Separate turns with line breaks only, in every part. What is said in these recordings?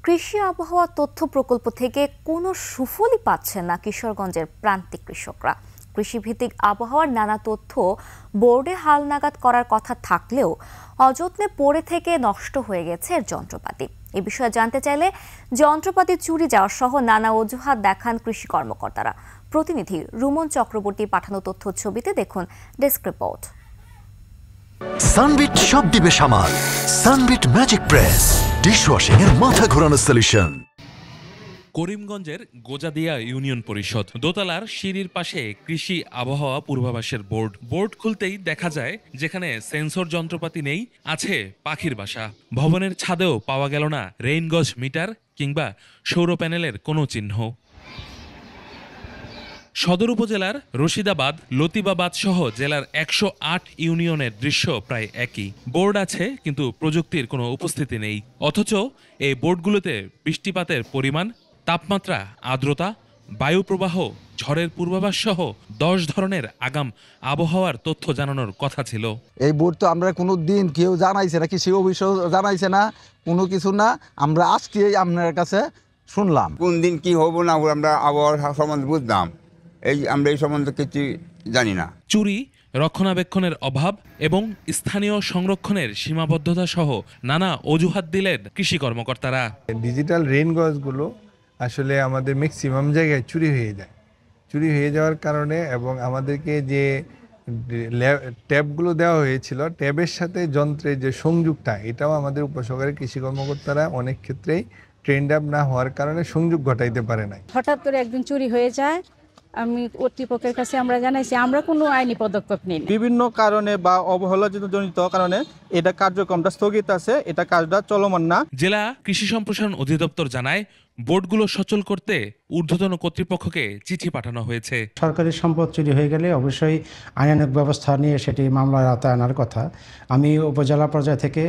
কৃষি আবহাওয়া তথ্য প্রকল্প থেকে কোনো সুফলই পাচ্ছেন না কিশোরগঞ্জের প্রান্তিক কৃষকরা। কৃষিভিত্তিক আবহাওয়ার নানা তথ্য বোর্ডে হালনাগাদ করার কথা থাকলেও অযত্নে পড়ে থেকে নষ্ট হয়ে গেছে এর যন্ত্রপাতি। এ বিষয়ে জানতে চাইলে যন্ত্রপাতি চুরি যাওয়া সহ নানা অজুহাত দেখান কৃষি কর্মকর্তারা। প্রতিনিধি রুমন চক্রবর্তী পাঠানো তথ্য ছবিতে দেখুন ডেস্ক রিপোর্ট।
সানবিট সব দিবে সামাল। সানবিট ম্যাজিক প্রেস ডিশওয়াশিং এর মাথা ঘোরানো সলিউশন।
করিমগঞ্জের গোজাদিয়া ইউনিয়ন পরিষদ দোতলার সিঁড়ির পাশে কৃষি আবহাওয়া পূর্বাভাসের বোর্ড খুলতেই দেখা যায় যেখানে সেন্সর যন্ত্রপাতি নেই, আছে পাখির বাসা। ভবনের ছাদেও পাওয়া গেল না রেইনগজ মিটার কিংবা সৌর প্যানেলের কোনো চিহ্ন। সদর উপজেলার রশিদাবাদ, লতিবাবাদ সহ জেলার ১০৮ ইউনিয়নের দৃশ্য প্রায় একই। বোর্ড আছে কিন্তু প্রযুক্তির কোনো উপস্থিতি নেই। অথচ এই বোর্ডগুলোতে বৃষ্টিপাতের পরিমাণ, তাপমাত্রা, আর্দ্রতা, বায়ু প্রবাহ, ঝড়ের পূর্বাভাস সহ ১০ ধরনের আগাম আবহাওয়ার তথ্য জানানোর কথা ছিল।
এই বোর্ড তো আমরা কোনো দিন কেউ জানাইছে না, কৃষি অফিস জানাইছে না, কোনো কিছু না। আমরা আজকে আপনার কাছে শুনলাম।
কোন দিন কি হবো না আমরা আবহাওয়ার সম্বন্ধে বুঝলাম, আমরা এই সম্বন্ধে কিছু জানি না।
চুরি, রক্ষণাবেক্ষণের অভাব এবং স্থানীয় সংরক্ষণের সীমাবদ্ধতা সহ নানা অজুহাত দিলেন কৃষি কর্মকর্তারা।
ডিজিটাল রেইন গজগুলো আসলে আমাদের ম্যাক্সিমাম জায়গায় চুরি হয়ে যাওয়ার কারণে, এবং আমাদেরকে যে ট্যাবগুলো দেওয়া হয়েছিল, ট্যাবের সাথে যন্ত্রের যে সংযোগটা, এটাও আমাদের উপসহকারী কৃষি কর্মকর্তারা অনেক ক্ষেত্রেই ট্রেন্ড আপ না হওয়ার কারণে সংযোগ ঘটাইতে পারে নাই।
হঠাৎ করে একদিন চুরি হয়ে যায়, আমি কর্তৃপক্ষের কাছে আমরা জানাইছি, আমরা কোনো আইনি পদক্ষেপ নিই।
বিভিন্ন কারণে বা অবহেলাজনিত কারণে এটা কার্যক্রমটা স্থগিত আছে, এটা কাজটা চলমান না।
জেলা কৃষি সম্প্রসারণ অধিদপ্তর জানায় বোর্ডগুলো সচল করতে ঊর্ধ্বতন কর্তৃপক্ষকে চিঠি পাঠানো হয়েছে।
সরকারি সম্পদ চুরি হয়ে গেলে অবশ্যই আইনানুগ ব্যবস্থা নিয়ে সেটি মামলার আওতায় আনার কথা। আমি উপজেলা পর্যায় থেকে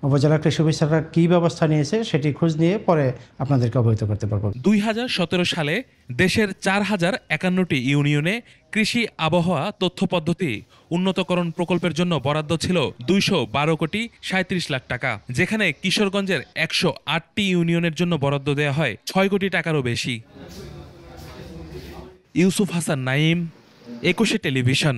উপজেলা কৃষি অফিসাররা কী ব্যবস্থা নিয়েছে সেটি খোঁজ নিয়ে পরে আপনাদেরকে অবহিত করতে পারব।
২০১৭ সালে দেশের ৪,০৫১টি ইউনিয়নে কৃষি আবহাওয়া তথ্য পদ্ধতি উন্নতকরণ প্রকল্পের জন্য বরাদ্দ ছিল ২১২ কোটি ৩৭ লাখ টাকা, যেখানে কিশোরগঞ্জের ১০৮টি ইউনিয়নের জন্য বরাদ্দ দেওয়া হয় ৬ কোটি টাকারও বেশি। ইউসুফ হাসান নাইম, ২১ টেলিভিশন।